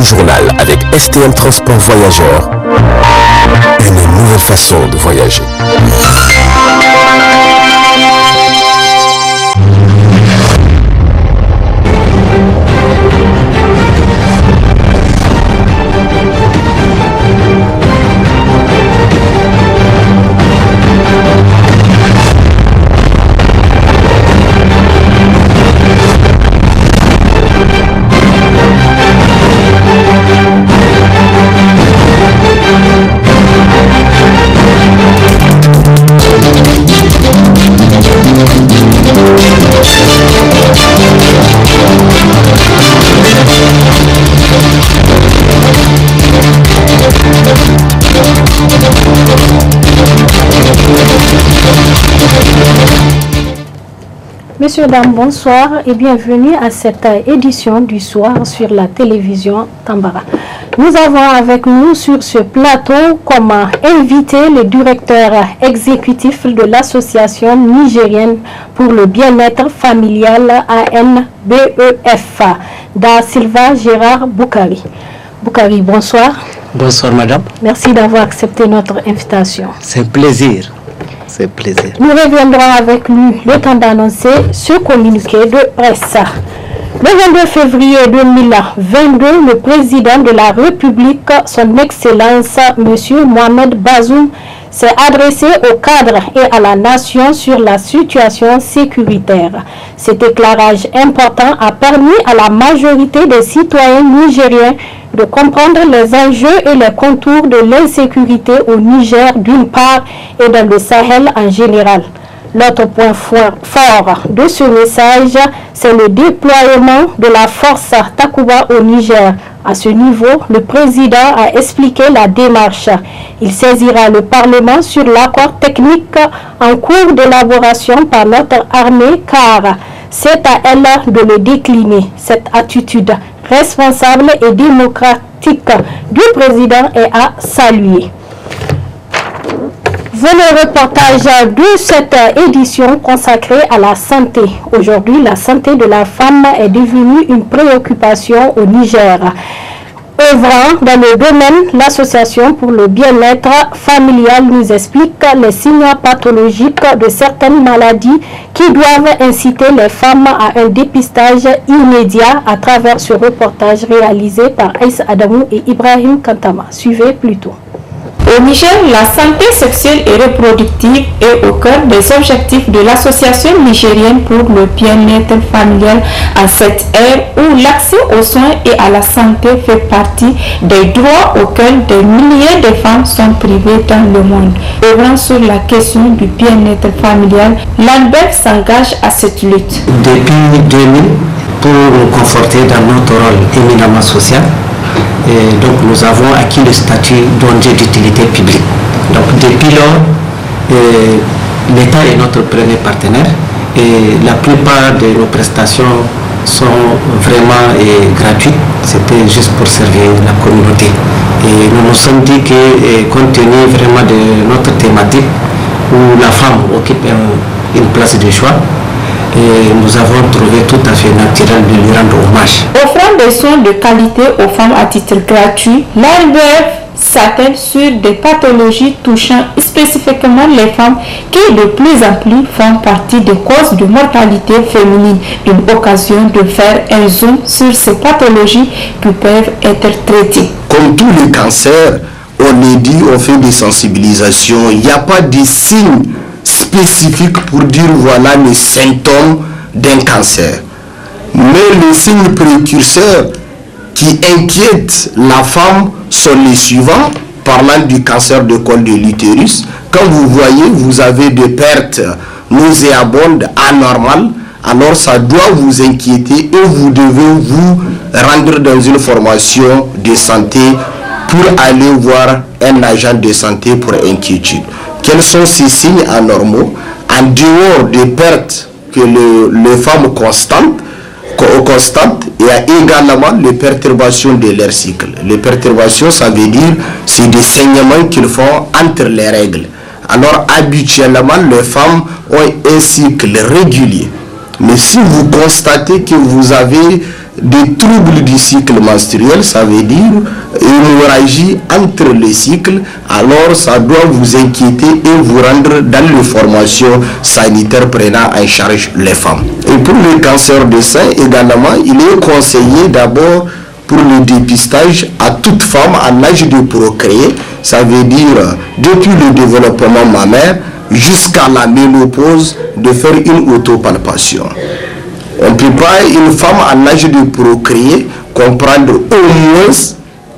journal avec STM Transport Voyageurs. Une nouvelle façon de voyager. Messieurs, dames, bonsoir et bienvenue à cette édition du soir sur la télévision Tambara. Nous avons avec nous sur ce plateau comme invité le directeur exécutif de l'association nigérienne pour le bien-être familial ANBEF, Da Silva Gérard Boukari. Boukari, bonsoir. Bonsoir madame. Merci d'avoir accepté notre invitation. C'est un plaisir. C'est plaisir. Nous reviendrons avec lui le temps d'annoncer ce communiqué de presse. Le 22 février 2022, le président de la République, son Excellence, M. Mohamed Bazoum, s'est adressé au cadre et à la nation sur la situation sécuritaire. Cet éclairage important a permis à la majorité des citoyens nigériens de comprendre les enjeux et les contours de l'insécurité au Niger d'une part et dans le Sahel en général. L'autre point fort de ce message, c'est le déploiement de la force Takuba au Niger. À ce niveau, le président a expliqué la démarche. Il saisira le Parlement sur l'accord technique en cours d'élaboration par notre armée car c'est à elle de le décliner. Cette attitude responsable et démocratique du président est à saluer. Voilà le reportage de cette édition consacrée à la santé. Aujourd'hui, la santé de la femme est devenue une préoccupation au Niger. Œuvrant dans le domaine, l'association pour le bien-être familial nous explique les signes pathologiques de certaines maladies qui doivent inciter les femmes à un dépistage immédiat à travers ce reportage réalisé par Aïs Adamou et Ibrahim Kantama. Suivez plutôt. Au Niger, la santé sexuelle et reproductive est au cœur des objectifs de l'association nigérienne pour le bien-être familial en cette ère où l'accès aux soins et à la santé fait partie des droits auxquels des milliers de femmes sont privées dans le monde. Œuvrant sur la question du bien-être familial, l'ANBEF s'engage à cette lutte. Depuis 2000, pour nous conforter dans notre rôle éminemment social, et donc nous avons acquis le statut d'ONG d'utilité publique. Donc depuis lors, l'État est notre premier partenaire et la plupart de nos prestations sont vraiment gratuites. C'était juste pour servir la communauté. Et nous nous sommes dit que compte tenu vraiment de notre thématique où la femme occupe une place de choix, et nous avons trouvé tout à fait naturel de lui rendre hommage. Offrant des soins de qualité aux femmes à titre gratuit, l'ANBEF s'attelle sur des pathologies touchant spécifiquement les femmes qui de plus en plus font partie des causes de mortalité féminine. Une occasion de faire un zoom sur ces pathologies qui peuvent être traitées. Comme tous les cancers, on est dit, on fait des sensibilisations, il n'y a pas de signes spécifiques pour dire voilà les symptômes d'un cancer. Mais les signes précurseurs qui inquiètent la femme sont les suivants. Parlant du cancer de col de l'utérus, quand vous voyez, vous avez des pertes nauséabondes, anormales, alors ça doit vous inquiéter et vous devez vous rendre dans une formation de santé pour aller voir un agent de santé pour inquiétude. Quels sont ces signes anormaux? En dehors des pertes que les femmes constatent, il y a également les perturbations de leur cycle. Les perturbations, ça veut dire c'est des saignements qu'ils font entre les règles. Alors habituellement, les femmes ont un cycle régulier. Mais si vous constatez que vous avez des troubles du cycle menstruel, ça veut dire hémorragie entre les cycles, alors ça doit vous inquiéter et vous rendre dans les formations sanitaires prenant en charge les femmes. Et pour le cancer du sein également, il est conseillé d'abord pour le dépistage à toute femme à l'âge de procréer, ça veut dire depuis le développement mammaire jusqu'à la ménopause, de faire une autopalpation. On ne peut pas, une femme à l'âge de procréer, comprendre au moins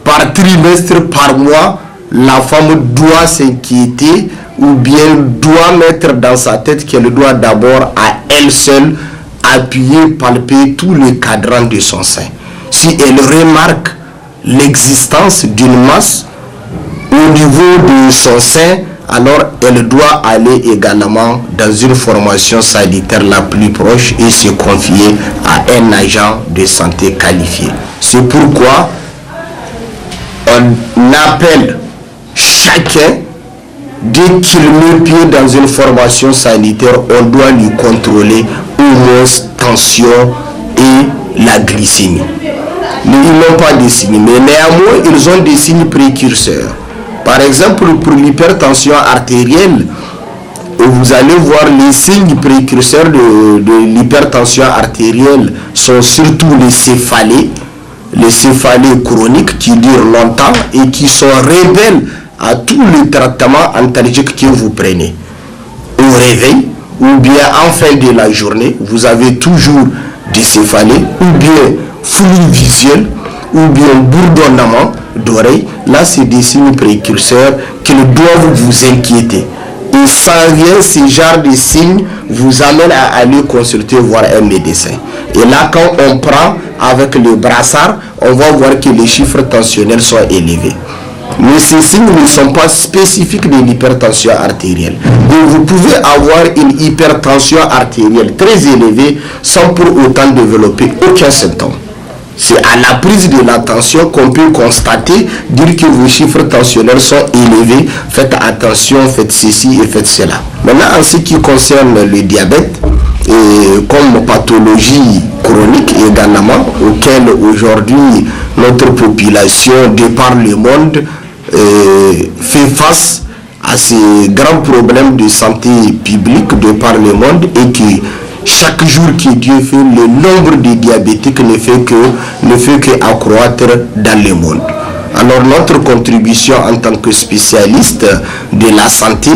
par trimestre, par mois, la femme doit s'inquiéter ou bien doit mettre dans sa tête qu'elle doit d'abord à elle seule appuyer, palper tout le cadran de son sein. Si elle remarque l'existence d'une masse au niveau de son sein, alors elle doit aller également dans une formation sanitaire la plus proche et se confier à un agent de santé qualifié. C'est pourquoi on appelle chacun, dès qu'il met pied dans une formation sanitaire, on doit lui contrôler au moins tension et la glycémie. Ils n'ont pas de signes, mais néanmoins ils ont des signes précurseurs. Par exemple, pour l'hypertension artérielle, vous allez voir les signes précurseurs de l'hypertension artérielle sont surtout les céphalées chroniques qui durent longtemps et qui sont rebelles à tout le traitement antalgique que vous prenez. Au réveil ou bien en fin de la journée, vous avez toujours des céphalées ou bien flux visuel ou bien bourdonnement d'oreille. Là, c'est des signes précurseurs qui doivent vous inquiéter. Et sans rien, ce genre de signes vous amène à aller consulter, voir un médecin. Et là, quand on prend avec le brassard, on va voir que les chiffres tensionnels sont élevés. Mais ces signes ne sont pas spécifiques de l'hypertension artérielle. Et vous pouvez avoir une hypertension artérielle très élevée sans pour autant développer aucun symptôme. C'est à la prise de la tension qu'on peut constater, dire que vos chiffres tensionnels sont élevés, faites attention, faites ceci et faites cela. Maintenant, en ce qui concerne le diabète, comme pathologie chronique également, auquel aujourd'hui notre population, de par le monde, fait face à ces grands problèmes de santé publique de par le monde et qui chaque jour que Dieu fait, le nombre de diabétiques ne fait que accroître dans le monde. Alors notre contribution en tant que spécialiste de la santé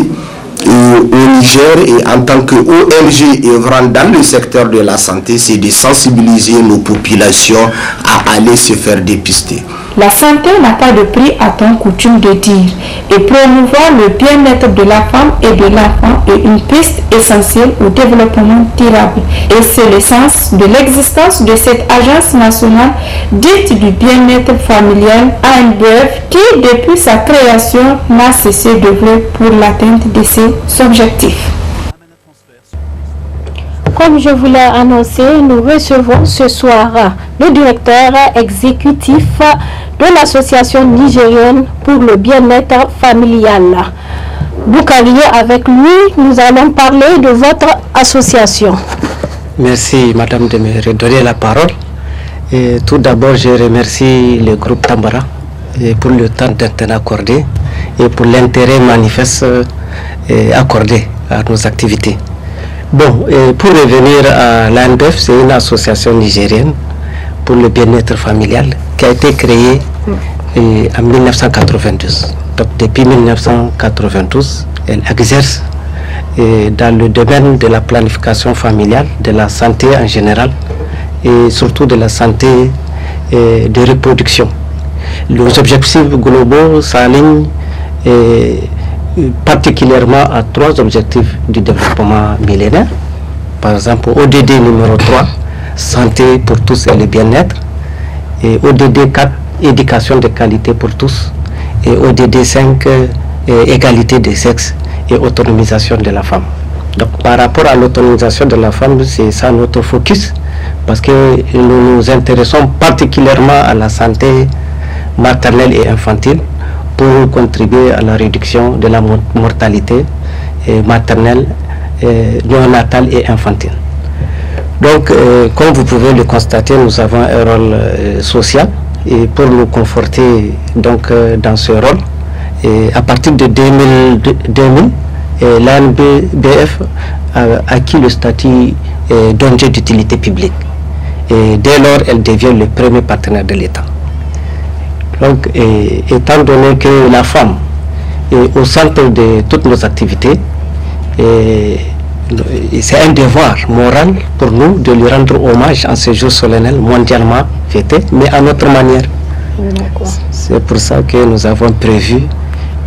au Niger et en tant que ONG œuvrant dans le secteur de la santé, c'est de sensibiliser nos populations à aller se faire dépister. La santé n'a pas de prix, a-t-on coutume de dire, et promouvoir le bien-être de la femme et de l'enfant est une piste essentielle au développement durable. Et c'est le sens de l'existence de cette agence nationale dite du bien-être familial ANBF qui, depuis sa création, n'a cessé d'œuvrer pour l'atteinte de ses objectifs. Comme je vous l'ai annoncé, nous recevons ce soir le directeur exécutif de l'association nigérienne pour le bien-être familial. Boukari, avec lui, nous allons parler de votre association. Merci madame de me redonner la parole. Et tout d'abord, je remercie le groupe Tambara pour le temps d'antenne accordé et pour l'intérêt manifeste accordé à nos activités. Bon, pour revenir à l'ANBF, c'est une association nigérienne pour le bien-être familial qui a été créée en 1992. Donc depuis 1992, elle exerce dans le domaine de la planification familiale, de la santé en général et surtout de la santé de reproduction. Les objectifs globaux s'alignent particulièrement à 3 objectifs du développement millénaire. Par exemple, ODD numéro 3, santé pour tous et le bien-être, et ODD 4, éducation de qualité pour tous, et ODD 5, égalité des sexes et autonomisation de la femme. Donc par rapport à l'autonomisation de la femme, c'est ça notre focus, parce que nous nous intéressons particulièrement à la santé maternelle et infantile, pour contribuer à la réduction de la mortalité maternelle, néonatale et infantile. Donc, comme vous pouvez le constater, nous avons un rôle social et pour nous conforter donc, dans ce rôle, et à partir de 2000 l'ANBF a acquis le statut d'ONG d'utilité publique. Et dès lors, elle devient le premier partenaire de l'État. Donc, étant donné que la femme est au centre de toutes nos activités, c'est un devoir moral pour nous de lui rendre hommage en ce jour solennel mondialement fêté, mais à notre manière. C'est pour ça que nous avons prévu,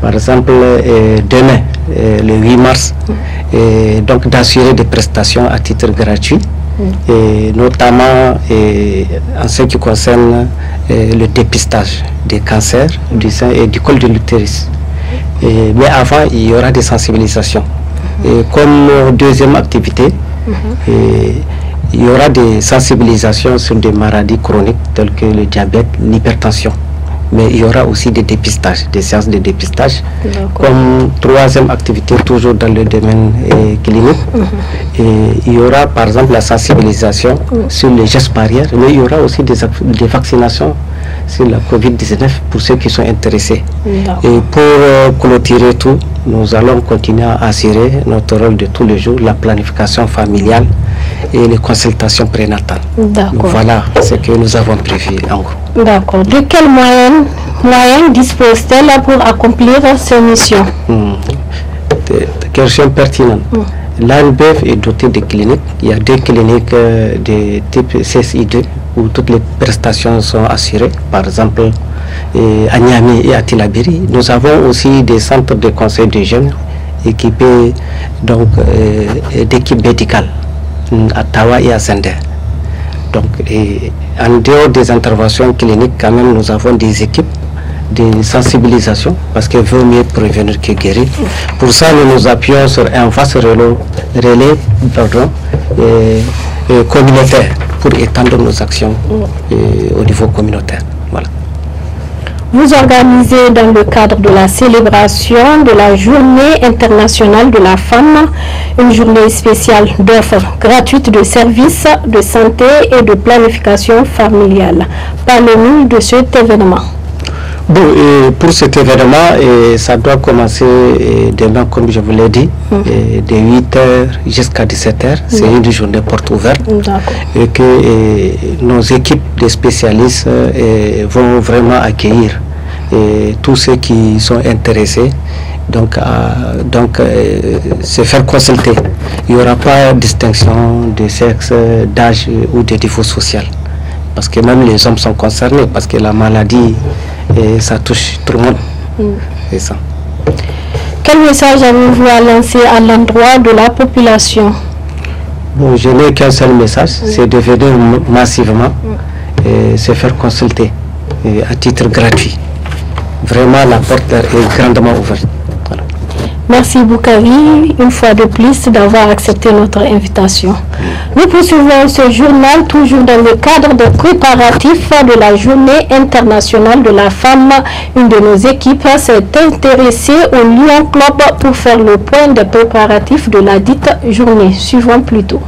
par exemple, demain, le 8 mars, donc d'assurer des prestations à titre gratuit, et notamment en ce qui concerne le dépistage des cancers du sein et du col de l'utérus. Mais avant, il y aura des sensibilisations. Et comme deuxième activité, il y aura des sensibilisations sur des maladies chroniques telles que le diabète, l'hypertension. Mais il y aura aussi des dépistages, des séances de dépistage. Comme troisième activité, toujours dans le domaine clinique. Et il y aura par exemple la sensibilisation sur les gestes barrières, mais il y aura aussi des vaccinations sur la COVID-19 pour ceux qui sont intéressés. Et pour clôturer tout, nous allons continuer à assurer notre rôle de tous les jours, la planification familiale et les consultations prénatales. Voilà ce que nous avons prévu en gros. D'accord. De quels moyens dispose-t-elle pour accomplir ces missions? Question pertinente. L'ANBF est doté de cliniques. Il y a 2 cliniques de type CSI2 où toutes les prestations sont assurées. Par exemple, à Niamey et à Tilabiri. Nous avons aussi des centres de conseil de jeunes équipés d'équipes médicales à Tawa et à Sender. Donc, en dehors des interventions cliniques, quand même, nous avons des équipes de sensibilisation, parce qu'il vaut mieux prévenir que guérir. Pour ça, nous nous appuyons sur un vaste relais communautaire pour étendre nos actions au niveau communautaire. Voilà. Vous organisez dans le cadre de la célébration de la Journée internationale de la femme une journée spéciale d'offres gratuites de services de santé et de planification familiale. Parlez-nous de cet événement. Bon, pour cet événement, ça doit commencer demain, comme je vous l'ai dit, de 8h jusqu'à 17h. C'est une journée porte ouverte. Et que nos équipes de spécialistes vont vraiment accueillir tous ceux qui sont intéressés. Donc, se faire consulter. Il n'y aura pas de distinction de sexe, d'âge ou de niveau social. Parce que même les hommes sont concernés, parce que la maladie, ça touche tout le monde. C'est ça. Quel message avez-vous à lancer à l'endroit de la population? Bon, je n'ai qu'un seul message, c'est de venir massivement et se faire consulter à titre gratuit. Vraiment, la porte est grandement ouverte. Voilà. Merci Boukari, une fois de plus, d'avoir accepté notre invitation. Nous poursuivons ce journal toujours dans le cadre des préparatifs de la Journée internationale de la femme. Une de nos équipes s'est intéressée au Lyon Club pour faire le point des préparatifs de la dite journée. Suivons plutôt.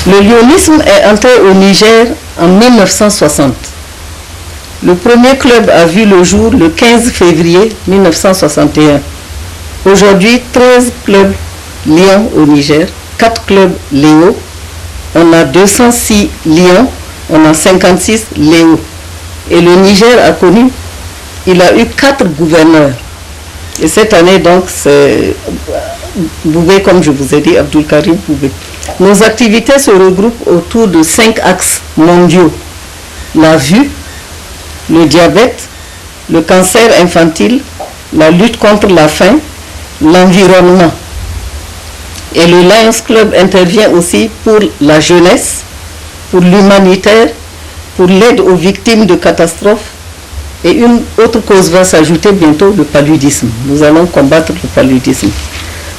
Le lyonisme est entré au Niger en 1960. Le premier club a vu le jour le 15 février 1961. Aujourd'hui, 13 clubs Lyon au Niger, 4 clubs Léo. On a 206 Lions, on a 56 Léo. Et le Niger a connu, il a eu 4 gouverneurs. Et cette année, donc, c'est Boubé, comme je vous ai dit, Abdul Karim Boubé. Nos activités se regroupent autour de 5 axes mondiaux. La vue, le diabète, le cancer infantile, la lutte contre la faim, l'environnement. Et le Lions Club intervient aussi pour la jeunesse, pour l'humanitaire, pour l'aide aux victimes de catastrophes. Et une autre cause va s'ajouter bientôt, le paludisme. Nous allons combattre le paludisme.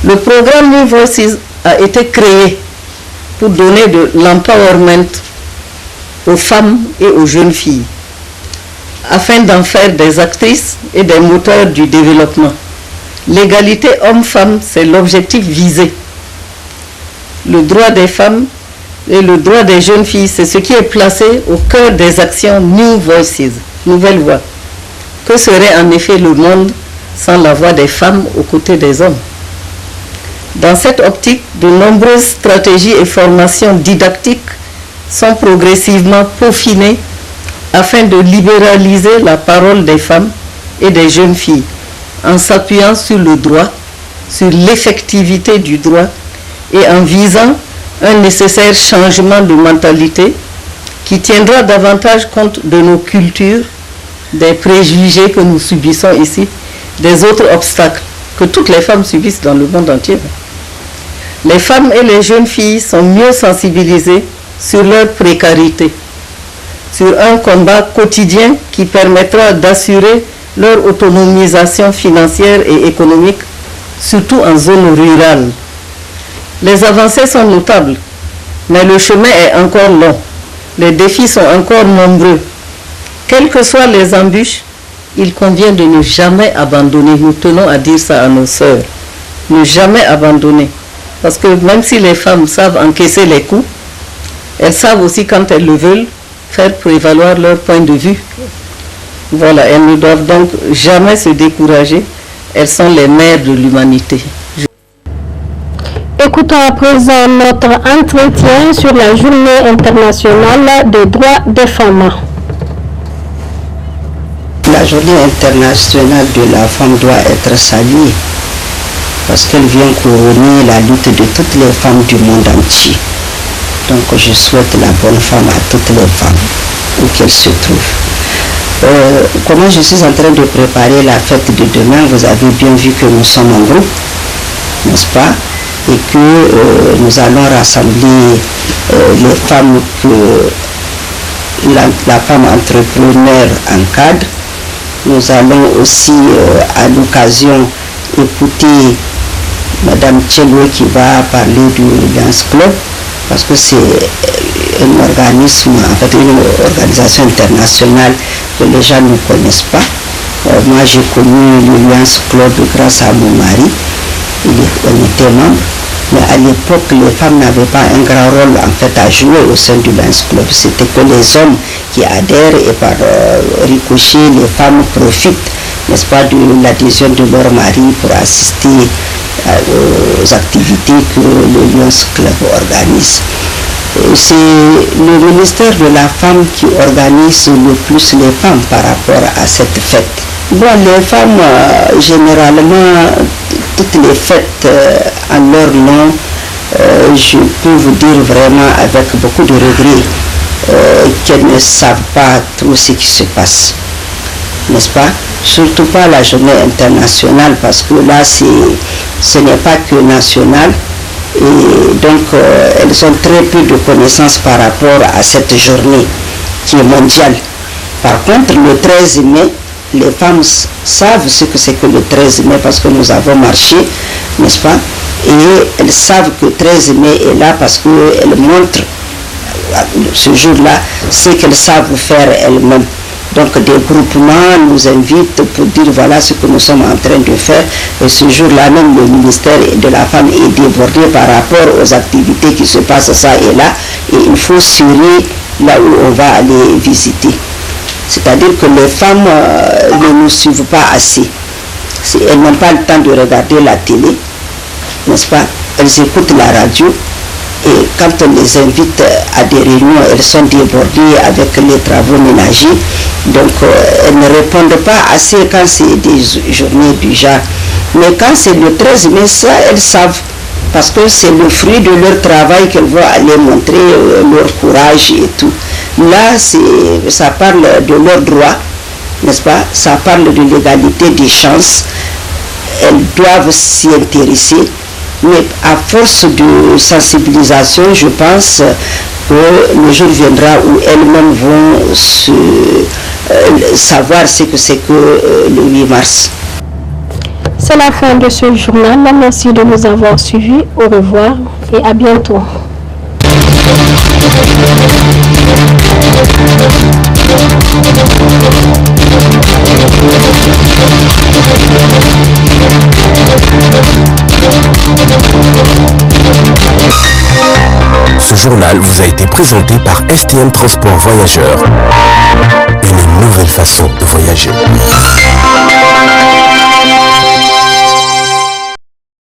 Le programme New Voices a été créé pour donner de l'empowerment aux femmes et aux jeunes filles, afin d'en faire des actrices et des moteurs du développement. L'égalité homme-femme, c'est l'objectif visé. Le droit des femmes et le droit des jeunes filles, c'est ce qui est placé au cœur des actions New Voices, nouvelles voix. Que serait en effet le monde sans la voix des femmes aux côtés des hommes? Dans cette optique, de nombreuses stratégies et formations didactiques sont progressivement peaufinées afin de libéraliser la parole des femmes et des jeunes filles en s'appuyant sur le droit, sur l'effectivité du droit et en visant un nécessaire changement de mentalité qui tiendra davantage compte de nos cultures, des préjugés que nous subissons ici, des autres obstacles que toutes les femmes subissent dans le monde entier. Les femmes et les jeunes filles sont mieux sensibilisées sur leur précarité, sur un combat quotidien qui permettra d'assurer leur autonomisation financière et économique, surtout en zone rurale. Les avancées sont notables, mais le chemin est encore long. Les défis sont encore nombreux. Quelles que soient les embûches, il convient de ne jamais abandonner. Nous tenons à dire ça à nos sœurs. Ne jamais abandonner. Parce que même si les femmes savent encaisser les coups, elles savent aussi, quand elles le veulent, faire prévaloir leur point de vue. Voilà, elles ne doivent donc jamais se décourager. Elles sont les mères de l'humanité. Écoutons à présent notre entretien sur la Journée internationale des droits des femmes. La Journée internationale de la femme doit être saluée parce qu'elle vient couronner la lutte de toutes les femmes du monde entier. Donc je souhaite la bonne femme à toutes les femmes, où qu'elles se trouvent. Comment je suis en train de préparer la fête de demain, vous avez bien vu que nous sommes en groupe, n'est-ce pas? Et que nous allons rassembler les femmes que la femme entrepreneur encadre. Nous allons aussi à l'occasion écouter Madame Tchelou qui va parler du Lions Club, parce que c'est un organisme, en fait une organisation internationale que les gens ne connaissent pas. Moi j'ai connu le Lions Club grâce à mon mari, on était membre, mais à l'époque les femmes n'avaient pas un grand rôle en fait à jouer au sein du Lions Club. C'était que les hommes qui adhèrent et par ricochet les femmes profitent, n'est-ce pas, de l'adhésion de leur mari pour assister aux activités que le Lions Club organise. C'est le ministère de la femme qui organise le plus les femmes par rapport à cette fête. Bon, les femmes, généralement, toutes les fêtes en leur nom, je peux vous dire vraiment avec beaucoup de regrets qu'elles ne savent pas trop ce qui se passe, n'est-ce pas? Surtout pas la journée internationale, parce que là, ce n'est pas que national. Et donc, elles ont très peu de connaissances par rapport à cette journée qui est mondiale. Par contre, le 13 mai, les femmes savent ce que c'est que le 13 mai parce que nous avons marché, n'est-ce pas? Et elles savent que le 13 mai est là parce qu'elles montrent ce jour-là ce qu'elles savent faire elles-mêmes. Donc des groupements nous invitent pour dire voilà ce que nous sommes en train de faire. Et ce jour-là même le ministère de la femme est débordé par rapport aux activités qui se passent ça et là. Et il faut suivre là où on va aller visiter. C'est-à-dire que les femmes ne nous suivent pas assez. Elles n'ont pas le temps de regarder la télé, n'est-ce pas? Elles écoutent la radio. Et quand on les invite à des réunions, elles sont débordées avec les travaux ménagers. Donc elles ne répondent pas assez quand c'est des journées du genre. Mais quand c'est le 13 mai, ça, elles savent. Parce que c'est le fruit de leur travail qu'elles vont aller montrer, leur courage et tout. Là, ça parle de leurs droits, n'est-ce pas? Ça parle de l'égalité des chances. Elles doivent s'y intéresser. Mais à force de sensibilisation, je pense que le jour viendra où elles-mêmes vont savoir ce que c'est que le 8 mars. C'est la fin de ce journal. Merci de nous avoir suivis. Au revoir et à bientôt. Ce journal vous a été présenté par STM Transport Voyageurs. Une nouvelle façon de voyager.